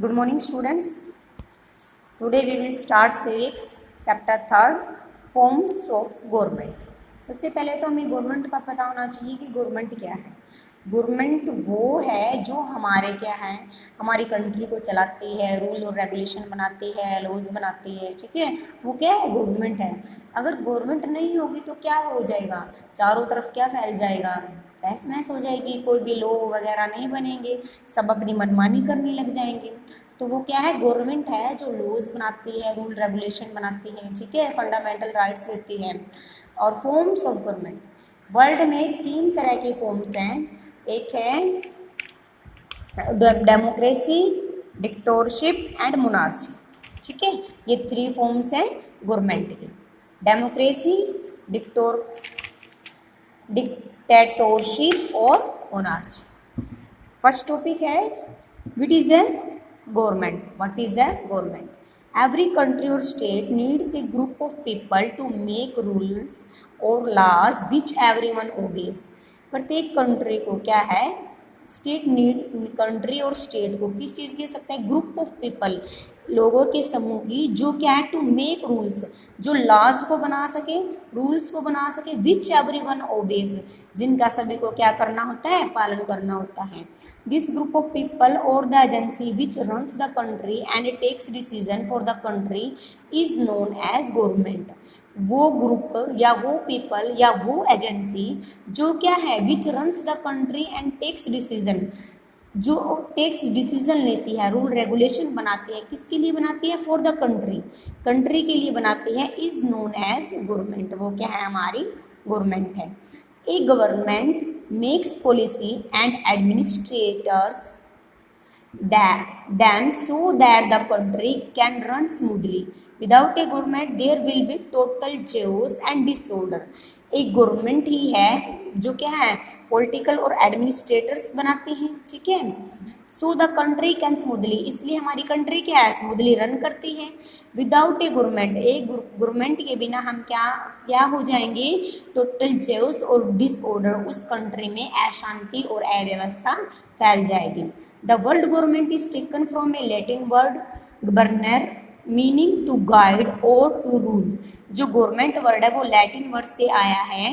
Good morning, students. Today we will start civics chapter 3 forms of government. सबसे पहले तो हमें गवर्नमेंट का पता होना चाहिए कि गवर्नमेंट क्या है। गवर्नमेंट वो है जो हमारे क्या है, हमारी कंट्री को चलाती है, रूल और रेगुलेशन बनाती है, लॉज बनाती है। ठीक है, वो क्या है, गवर्नमेंट है। अगर गवर्नमेंट नहीं होगी तो क्या हो जाएगा, चारों तरफ क्या फैल जाएगा, तहस नहस हो जाएगी, कोई भी लॉ वगैरह नहीं बनेंगे, सब अपनी मनमानी करने लग जाएंगे। तो वो क्या है, गवर्नमेंट है जो लॉज बनाती है, रूल रेगुलेशन बनाती है। ठीक है, फंडामेंटल राइट्स देती है। और फॉर्म्स ऑफ गवर्नमेंट, वर्ल्ड में 3 तरह के फॉर्म्स हैं। एक है डेमोक्रेसी, डिक्टेटरशिप एंड मोनार्ची। ठीक है, ये 3 फॉर्म्स हैं गवर्नमेंट के, डेमोक्रेसी, डिक्टेटरशिप और मोनार्ची। फर्स्ट टॉपिक है what is a government. What is the government? Every country or state needs a group of people to make rules or laws which everyone obeys. प्रत्येक country को क्या है, state need, country और state को किस चीज़ की सकते हैं, ग्रुप ऑफ पीपल, लोगों के समूह की, जो क्या है, टू मेक रूल्स, जो लॉज को बना सके, रूल्स को बना सके, विच एवरीवन ओबेज, जिनका सभी को क्या करना होता है, पालन करना होता है। दिस ग्रुप ऑफ पीपल और the agency which runs the country and takes decision for the country is known as government. वो ग्रुप या वो पीपल या वो एजेंसी जो क्या है, which runs the country and takes decision, जो टेक्स डिसीजन लेती है, रूल रेगुलेशन बनाती है, किसके लिए बनाती है, फॉर द कंट्री, कंट्री के लिए बनाती है, इज नोन एज गवर्नमेंट। वो क्या है, हमारी गवर्नमेंट है। A government makes policy and administrators them so that the country can run smoothly. Without a government there will be total chaos and disorder. एक गवर्नमेंट ही है जो क्या है, पॉलिटिकल और एडमिनिस्ट्रेटर्स बनाती हैं। ठीक है, so the country can smoothly, इसलिए हमारी कंट्री क्या है, स्मूथली रन करती है। विदाउट ए गवर्नमेंट, एक गवर्नमेंट के बिना हम क्या हो जाएंगे, टोटल चेओस और डिसऑर्डर, उस कंट्री में अशांति और अव्यवस्था फैल जाएगी। The word government is taken from a Latin word governor meaning to guide or to rule. जो गवर्नमेंट वर्ड है वो लैटिन वर्ड से आया है,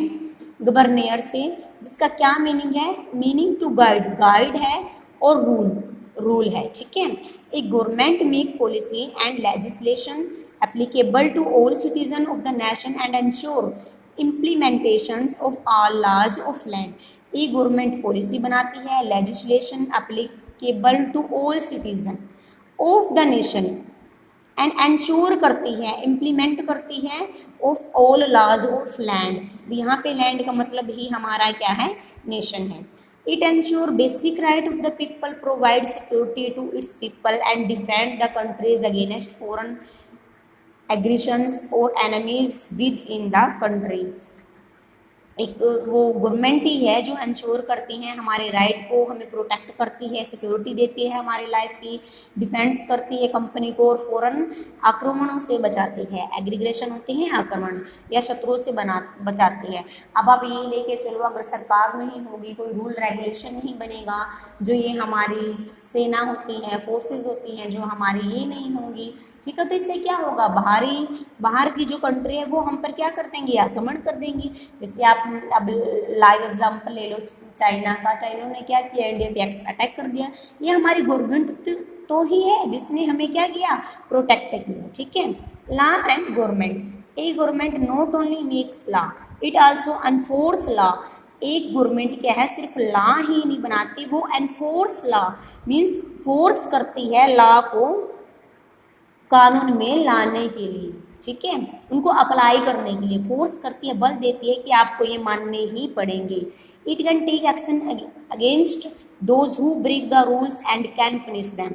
गवर्नियर से, जिसका क्या मीनिंग है, मीनिंग टू गाइड, गाइड है, और रूल है। ठीक है, एक government make policy and legislation applicable to all citizen of the nation and ensure implementations of all laws of land. ये गवर्नमेंट पॉलिसी बनाती है, legislation applicable to all citizen of the nation and ensure करती है, implement करती है, of all laws of land. यहाँ पे land का मतलब ही हमारा क्या है, नेशन है। It ensure basic right of the people, provide security to its people and defend the countries against foreign aggressions और enemies within the country. एक वो गवर्नमेंट ही है जो इंश्योर करती है हमारे राइट को, हमें प्रोटेक्ट करती है, सिक्योरिटी देती है हमारी लाइफ की, डिफेंस करती है कंपनी को, और फॉरेन आक्रमणों से बचाती है, एग्रीग्रेशन होते हैं आक्रमण, या शत्रुओं से बचाती है। अब आप ये लेके चलो, अगर सरकार नहीं होगी, कोई रूल रेगुलेशन नहीं बनेगा, जो ये हमारी सेना होती है, फोर्सेज होती हैं, जो हमारी ये नहीं होंगी, ठीक है, तो इससे क्या होगा, बाहर की जो कंट्री है वो हम पर क्या कर देंगी, आक्रमण कर देंगी। जैसे आप अब लाइव एग्जांपल ले लो चाइना का, चाइना ने क्या किया, इंडिया पे अटैक कर दिया। ये हमारी गवर्नमेंट तो ही है जिसने हमें क्या किया, प्रोटेक्ट किया। ठीक है, law and government, A government not only makes law it also enforce law. एक गवर्नमेंट क्या है, सिर्फ लॉ ही नहीं बनाती, वो एनफोर्स लॉ मीन्स फोर्स करती है लॉ को कानून में लाने के लिए। ठीक है, उनको अप्लाई करने के लिए फोर्स करती है, बल देती है कि आपको ये मानने ही पड़ेंगे। It can take action against those who break the rules and can punish them,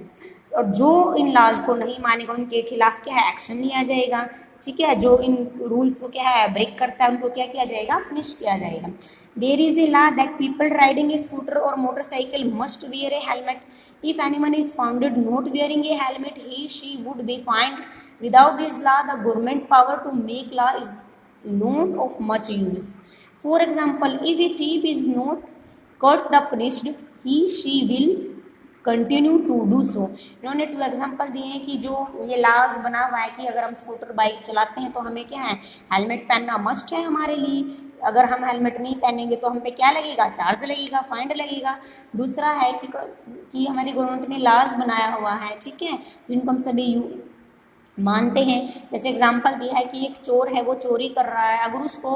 और जो इन लॉज को नहीं मानेगा उनके खिलाफ क्या है, एक्शन लिया जाएगा। ठीक है, जो इन रूल्स को क्या है, ब्रेक करता है, उनको क्या किया जाएगा, पनिश किया जाएगा। There is a law that people riding a scooter or motorcycle must wear a helmet. If anyone is found not wearing a helmet, she would be fined. Without this law, the government power to make law is not of much use. For example, if a thief is not caught the punished, she will continue to do so. इन्होंने 2 example दिए हैं कि जो ये laws बना हुआ है कि अगर हम स्कूटर बाइक चलाते हैं तो हमें क्या है, हेलमेट पहनना मस्ट है हमारे लिए। अगर हम हेलमेट नहीं पहनेंगे तो हम पे क्या लगेगा, चार्ज लगेगा, फाइन लगेगा। दूसरा है कि हमारी गवर्नमेंट ने लॉज बनाया हुआ है, ठीक है, जिनको हम सभी मानते हैं। जैसे एग्जाम्पल दिया है कि एक चोर है, वो चोरी कर रहा है, अगर उसको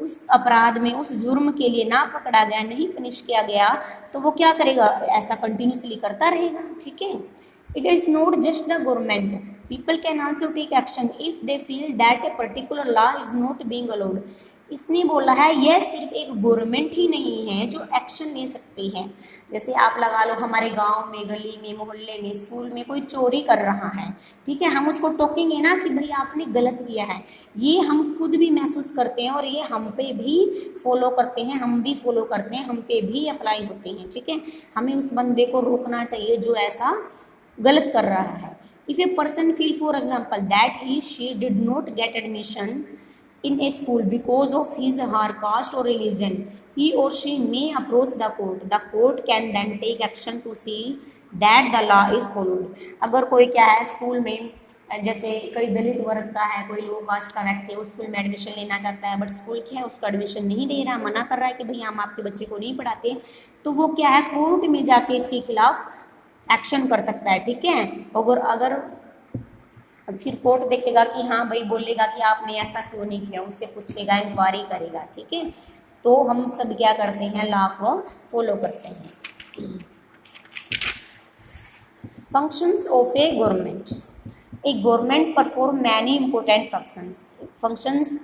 उस अपराध में, उस जुर्म के लिए ना पकड़ा गया, नहीं पनिश किया गया, तो वो क्या करेगा, ऐसा कंटिन्यूसली करता रहेगा, ठीक है। It is not just the government, people can also take action if they feel that a particular law is not being allowed. इसने बोला है यह सिर्फ एक गवर्नमेंट ही नहीं है जो एक्शन ले सकती है। जैसे आप लगा लो हमारे गांव में, गली में, मोहल्ले में, स्कूल में कोई चोरी कर रहा है, ठीक है, हम उसको टोकेंगे ना कि भाई आपने गलत किया है, ये हम खुद भी महसूस करते हैं और ये हम पे भी फॉलो करते हैं, हम भी फॉलो करते हैं, हम पे भी अप्लाई होते हैं, ठीक है। हमें उस बंदे को रोकना चाहिए जो ऐसा गलत कर रहा है। If a person feel for example that he she did not get admission in a school because of his her caste or religion, he or she may approach the court. The court can then take action to see that the law is followed. अगर कोई क्या है school में, जैसे कोई दलित वर्ग का है, कोई लो कास्ट का व्यक्ति है, उस स्कूल में एडमिशन लेना चाहता है, बट स्कूल क्या है उसको एडमिशन नहीं दे रहा, मना कर रहा है कि भाई हम आपके बच्चे को नहीं पढ़ाते, तो वो क्या है कोर्ट में जाके इसके खिलाफ एक्शन कर सकता है, ठीक है। अगर फिर कोर्ट देखेगा कि हाँ भाई, बोलेगा कि आपने ऐसा क्यों नहीं किया, उससे पूछेगा, इंक्वायरी करेगा, ठीक है। तो हम सब क्या करते हैं, लॉ को फॉलो करते हैं। Functions of A government, A government perform many important functions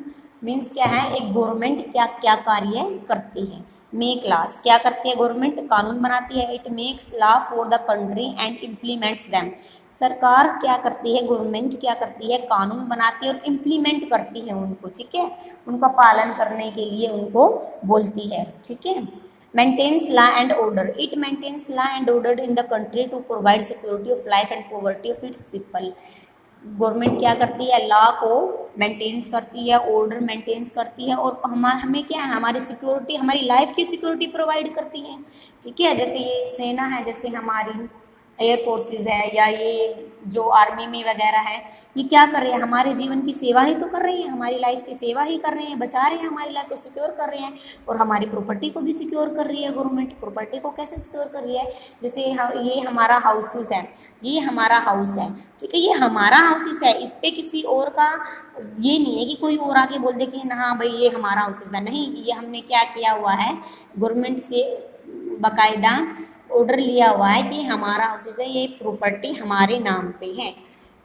means क्या है, एक गवर्नमेंट क्या क्या कार्य करती है। मेक लॉस, क्या करती है गवर्नमेंट, कानून बनाती है। It makes law for the country and implements them, सरकार क्या करती है, गवर्नमेंट क्या करती है, कानून बनाती है और इम्प्लीमेंट करती है उनको, ठीक है, उनका पालन करने के लिए उनको बोलती है, ठीक है। Maintains law and order, it maintains law and order in the country to provide security of life and poverty of its people. Government क्या करती है, लॉ को मेंटेन्स करती है, ऑर्डर मेंटेन्स करती है और हमें क्या है, हमारी सिक्योरिटी, हमारी लाइफ की सिक्योरिटी प्रोवाइड करती है, ठीक है। जैसे ये सेना है, जैसे हमारी एयर फोर्सेस है, या ये जो आर्मी में वगैरह है, ये क्या कर रहे हैं, हमारे जीवन की सेवा ही तो कर रही है, हमारी लाइफ की सेवा ही कर रहे हैं, बचा रहे हैं, हमारी लाइफ को सिक्योर कर रहे हैं और हमारी प्रॉपर्टी को भी सिक्योर कर रही है। गवर्नमेंट प्रॉपर्टी को कैसे सिक्योर कर रही है, जैसे ये हमारा हाउसेस है, ये हमारा हाउस है, ठीक है, ये हमारा हाउसेस है, इस पर किसी और का ये नहीं है कि कोई और आके बोल दे कि हाँ भाई ये हमारा हाउसेस है, नहीं, ये हमने क्या किया हुआ है, गवर्नमेंट से बाकायदा ऑर्डर लिया हुआ है कि हमारा हाउसेस है, ये प्रॉपर्टी हमारे नाम पे है।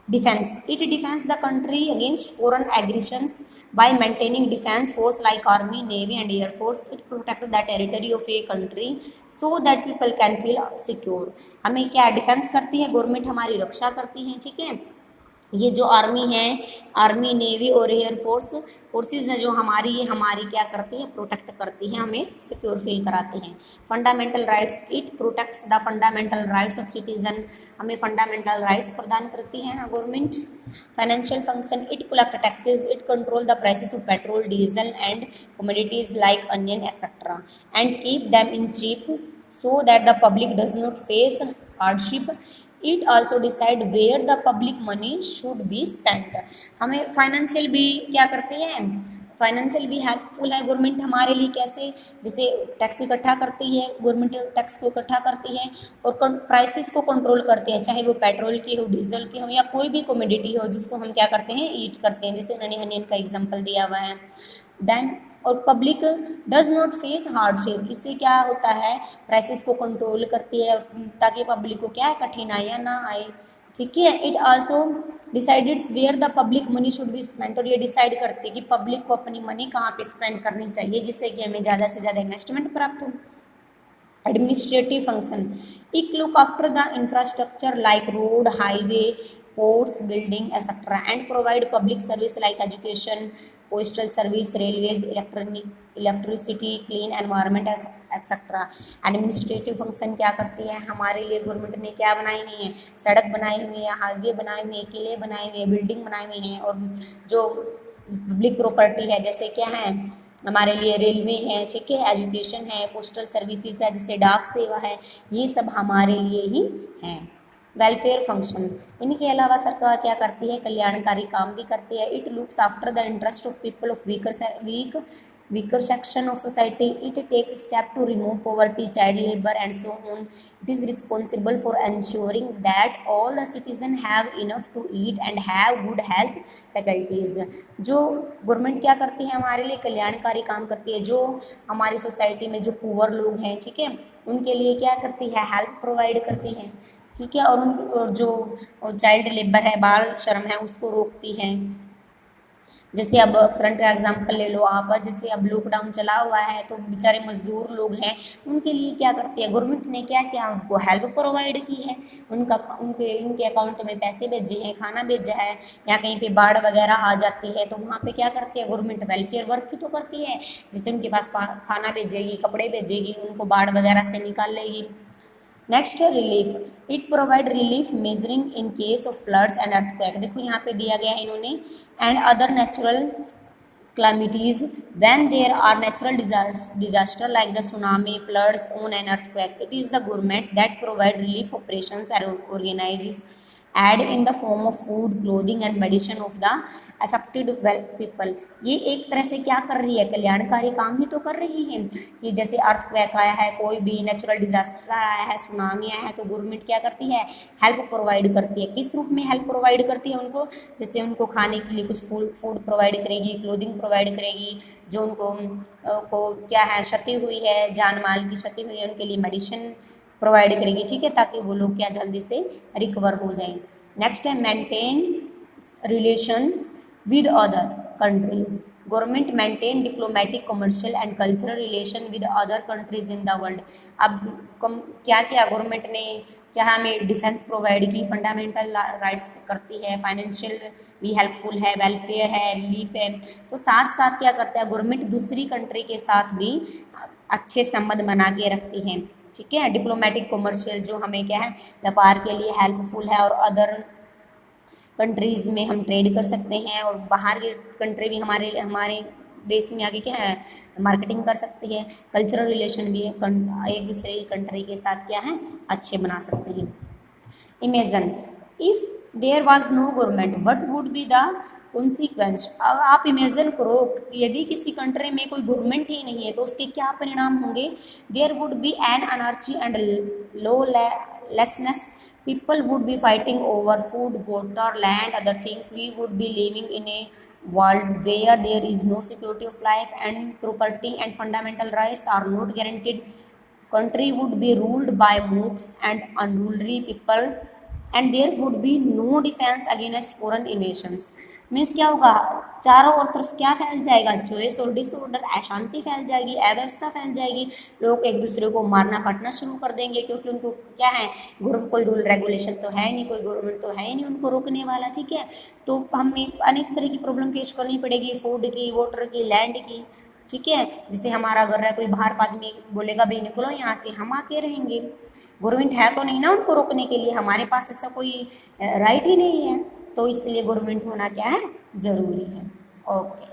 Defence, it defence the country against foreign aggressions bye maintaining defence force like army, navy and air force. It protect the territory of a country so that people can feel secure. हमें क्या defence करती है government, हमारी रक्षा करती है, ठीक है। ये जो आर्मी है, आर्मी, नेवी और एयर फोर्सेस है जो हमारी, ये हमारी क्या करती है, प्रोटेक्ट करती है, हमें सिक्योर फील कराती हैं। Fundamental rights, it protects the fundamental rights of citizen, हमें फंडामेंटल राइट्स प्रदान करती है government. Financial function, it collect taxes, it control the prices of petrol, diesel and commodities like onion etcetera and keep them in cheap so that the public does not face hardship. It also decide where the public money should be spend. हमें financial भी क्या करती है, financial भी helpful है government हमारे लिए। कैसे, जैसे टैक्स इकट्ठा करती है गवर्नमेंट, टैक्स को इकट्ठा करती है और प्राइसेस को कंट्रोल करती है, चाहे वो पेट्रोल की हो, डीजल की हो, या कोई भी कमोडिटी हो जिसको हम क्या करते हैं, ईट करते हैं, जैसे उन्होंने अनियन का एग्जाम्पल दिया हुआ है। देन और public does not face hardship, इससे क्या होता है, प्राइसेस को कंट्रोल करती है ताकि पब्लिक को क्या है, कठिनाइयाँ ना आए, ठीक है। It also decides where the public money should be spent, और ये डिसाइड करती है कि पब्लिक को अपनी मनी कहाँ पे स्पेंड करनी चाहिए जिससे कि हमें ज़्यादा से ज़्यादा इन्वेस्टमेंट प्राप्त हो। Administrative function, it look after the infrastructure like road, highway, ports, building, etc. and provide public service like education, postal service, railways, electricity, clean environment, etc. Administrative function क्या करती है, हमारे लिए गवर्नमेंट ने क्या बनाई हुई है, सड़क बनाई हुई है, हाईवे बनाए हुए हैं, किले बनाए हुए हैं, बिल्डिंग बनाई हुई हैं, और जो पब्लिक प्रॉपर्टी है जैसे क्या है, हमारे लिए रेलवे है, ठीक है, एजुकेशन है, पोस्टल सर्विसेज है, जैसे डाक सेवा है, ये सब हमारे लिए ही हैं। वेलफेयर फंक्शन, इनके अलावा सरकार क्या करती है, कल्याणकारी काम भी करती है। It looks after the interest of people of weaker section of society. It takes step to remove poverty, child labor and so on. It is responsible for ensuring that all the citizens have enough to eat and have good health faculties. जो government क्या करती है, हमारे लिए कल्याणकारी काम करती है। जो हमारी सोसाइटी में जो पुअर लोग हैं, ठीक है, उनके लिए क्या करती है, हेल्प प्रोवाइड करती है, ठीक है, और जो चाइल्ड लेबर है, बाल श्रम है, उसको रोकती है। जैसे अब करंट एग्जाम्पल ले लो आप, जैसे अब लॉकडाउन चला हुआ है तो बेचारे मजदूर लोग हैं, उनके लिए क्या करती है गवर्नमेंट ने, क्या किया, उनको हेल्प प्रोवाइड की है, उनके अकाउंट में पैसे भेजे हैं, खाना भेजा है, या कहीं पे बाढ़ वगैरह आ जाती है तो वहाँ पे क्या करती है गवर्नमेंट, वेलफेयर वर्क तो करती है, जैसे उनके पास खाना भेजेगी, कपड़े भेजेगी, उनको बाढ़ वगैरह से निकाल लेगी। नेक्स्ट है relief, it provide relief measuring in case of floods and earthquake. देखो यहाँ पे दिया गया है इन्होंने, and other natural calamities when there are natural disaster like the tsunami, floods, on an earthquake. It is the government that provide relief operations and organizes aid in the form of food, clothing and medicine of the affected people. ये एक तरह से क्या कर रही है, कल्याणकारी काम ही तो कर रही है कि जैसे अर्थक्वेक आया है, कोई भी नेचुरल डिजास्टर आया है, सुनामी आया है, तो गवर्नमेंट क्या करती है, हेल्प प्रोवाइड करती है। किस रूप में हेल्प प्रोवाइड करती है उनको, जैसे उनको खाने के लिए कुछ फूड प्रोवाइड करेगी, क्लोथिंग प्रोवाइड करेगी, जो उनको को क्या है, क्षति हुई है, जान माल की क्षति हुई है, उनके लिए मेडिसिन प्रोवाइड करेगी, ठीक है, ताकि वो लोग क्या जल्दी से रिकवर हो जाएं। नेक्स्ट है maintain relation with other countries, government maintain diplomatic, commercial and cultural relation with other countries in the world. अब क्या क्या गवर्नमेंट ने क्या हमें डिफेंस प्रोवाइड की, फंडामेंटल राइट्स करती है, फाइनेंशियल भी हेल्पफुल है, वेलफेयर है, रिलीफ है, तो साथ साथ क्या करता है गवर्नमेंट दूसरी कंट्री के साथ भी अच्छे संबंध बना के रखती है, ठीक है। डिप्लोमेटिक, कमर्शियल जो हमें क्या है, व्यापार के लिए हेल्पफुल है, और अदर कंट्रीज में हम ट्रेड कर सकते हैं, और बाहर की कंट्री भी हमारे देश में आगे क्या है, मार्केटिंग कर सकती है। कल्चरल रिलेशन भी एक दूसरे कंट्री के साथ क्या है, अच्छे बना सकते हैं। Imagine if there was no government what would be the consequence. आप इमेजिन करो यदि किसी कंट्री में कोई गवर्नमेंट ही नहीं है तो उसके क्या परिणाम होंगे। There would be an anarchy and lawlessness. People would be fighting over food, water, land, other things. We would be living in a world where there is no security of life and property and fundamental rights are not guaranteed. Country would be ruled by mobs and unruly people and there would be no defense against foreign invasions. Means क्या होगा, चारों ओर तरफ क्या फैल जाएगा, choice और disorder, अशांति फैल जाएगी, अव्यवस्था फैल जाएगी, लोग एक दूसरे को मारना काटना शुरू कर देंगे, क्योंकि उनको क्या है, कोई रूल रेगुलेशन तो है नहीं, कोई गवर्नमेंट तो है ही नहीं उनको रोकने वाला, ठीक है। तो हमें अनेक तरह की प्रॉब्लम फेस करनी पड़ेगी, फूड की, वाटर की, लैंड की, ठीक है। जैसे हमारा घर है, कोई बाहर का आदमी बोलेगा भाई निकलो यहाँ से, हम आके रहेंगे, गवर्नमेंट है तो नहीं ना उनको रोकने के लिए, हमारे पास ऐसा कोई राइट ही नहीं है, तो इसलिए गवर्नमेंट होना क्या है, ज़रूरी है। ओके।